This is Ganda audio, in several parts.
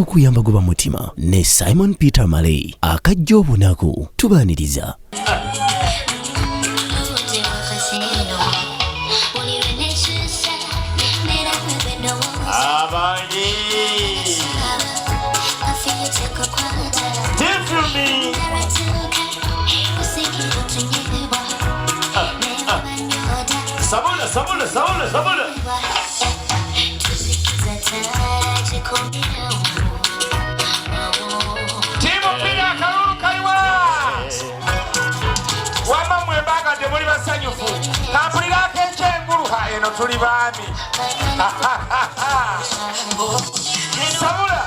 n'okuyamba goba mutima ne Simon Peter Malay akajja obunaku tubaaniriza. Sabula. Timu pia karuru kaiwa. Wama mwebaga demuli basanyufu. Kapulira kenchenguru eno tuli bami. Sabula.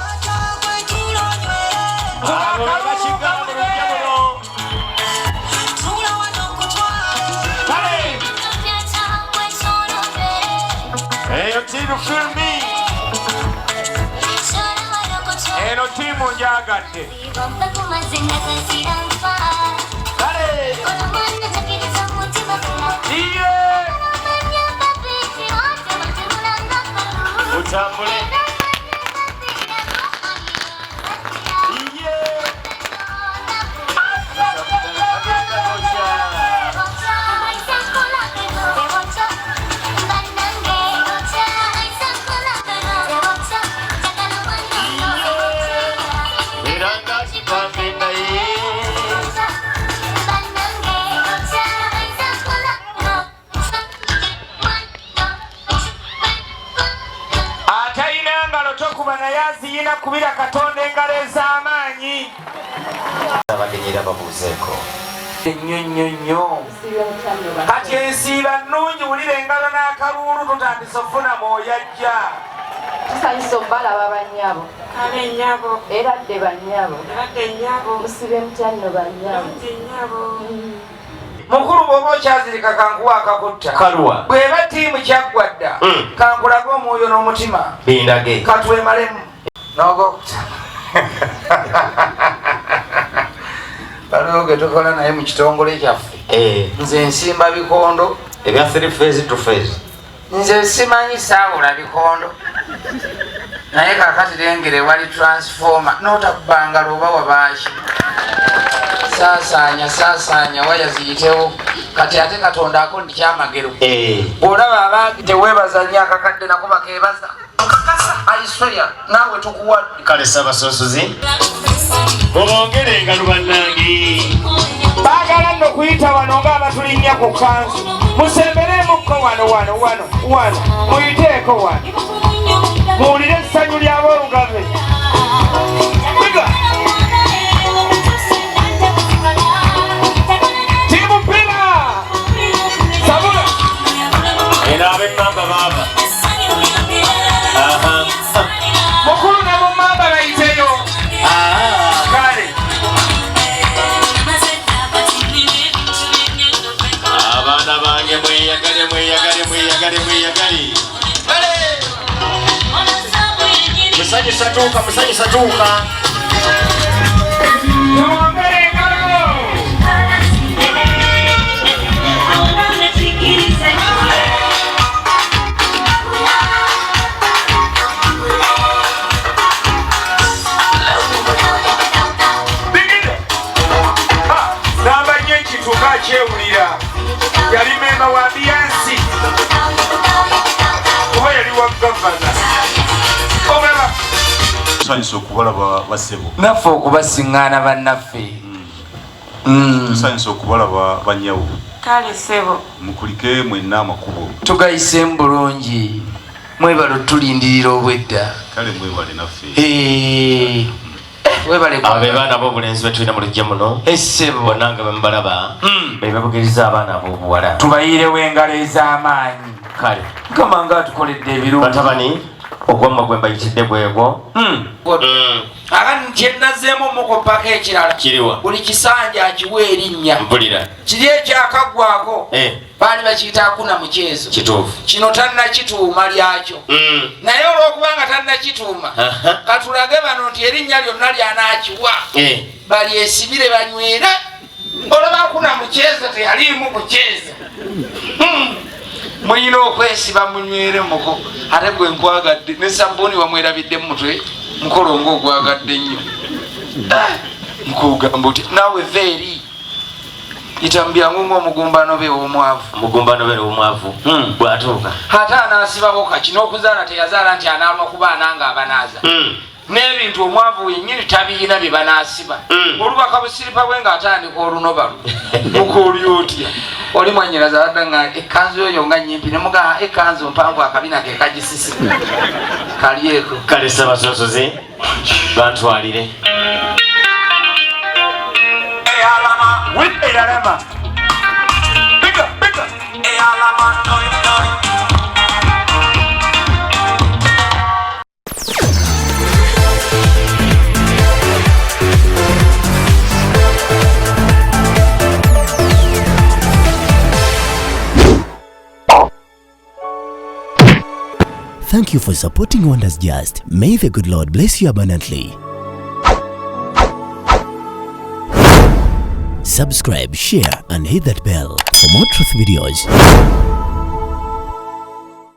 Feel me. Eno timu njagadde. Kale. Iye. Utambule. Yina kubira katonde engalo ez'amaanyi abagenyera babuuzeeko ennyonnyonnyo kati ensiiba nnungi wulira engalo n'akaluulu tutandise ofuna mwoyo ajja tusanyusa obalaba bannyabo kale nnyabo era dde bannyabo nnyabo musibe mutyanno bannyabo mukulu bw'oba okyazirika kankuwa akakutta kaluwa bw'eba ttiimu kyaggwadda kankulaga omwoyo n'omutima bindage katwemalemu Nogokta. Baloge tukola naye mu kitongole kyaffe. Nze nsimba bikondo ebya 3 phase to phase. Nze simanyi saawula bikondo. Naye kakati lengere wali transformer n'otakubanga loba wabaashi. Saasanya waya ziyitewo. Kati ate Katonda ako ndi kyamagero. Olaba abaagi teweebaza nnyo akakadde nako bakeebaza. Aiswaya nawe tukuwa kale sabasosozi obongere engalo bannange bagala nno kuyita wano ng'abatulinnya ku kanzu musemberemukko wano muyiteeko wano muwulire essanyu ly'aboolugave timu pira sabula era ab'emmamba baaba mukulu ne mumamba bayiteyo kale abaana bange mweyagale musanyusa tuuka kyewulira yali memba wa biyansi kuba yali wa gavana omulaba tusanyusa okubalaba basebo naffe okubasiŋŋaana bannaffe tusanyusa okubalaba banyawo kale sebo mukulike mwenna amakubo tugayise bulungi mwebale tulindirira obwedda kale mwebale naffe abe baana b'obulenzi betulina mu lujja muno essebo bonna nga bemubalaba bebabugiriza abaana ab'obuwala tubayirewo engalo ez'amaanyi kale mukama nga atukoledde ebirungi batabani ogwamma gwe mbayitidde bwegwo akati kyenazzeemu omukopako ekirala kiriwa buli kisanja akiwa erinnya mpulira kiri ekyakaggwako baali bakiyita akuna mukyezo kituufu kino tannakituuma lyakyo naye olw'okubanga tannakituuma katulage bano nti erinnya lyonna lyanakiwa balyesibire banywera olaba akuna mukyezo teyaliimu kukyeza muyina okwesiba munywere muko ate gwe nkwagadde ne sabbuuni wamwerabidde mu mutwe mukolo ng'ogwagadde nnyo nkugamba oti naawe veeri itambyangu ng'omugumbano be w'omwavu bw'atuuka ate anaasibako kaki n'okuzaala teyazaala nti anaama ku baana nga abanaaza n'ebintu omwavu wennyini tabiina bye banaasiba olubaka busiripa bwe ng'atandika olunoba mukooli otya oli mwanyiraza adda nga ekkanzu oyo nga nyimpi nemugaa ekkanzu mpanvu akabina ke kagisisi kalyeko kale sabasosoze bantwalire eyalama Thank you for supporting Wonders Just. May the good Lord bless you abundantly. Subscribe, share and hit that bell for more truth videos.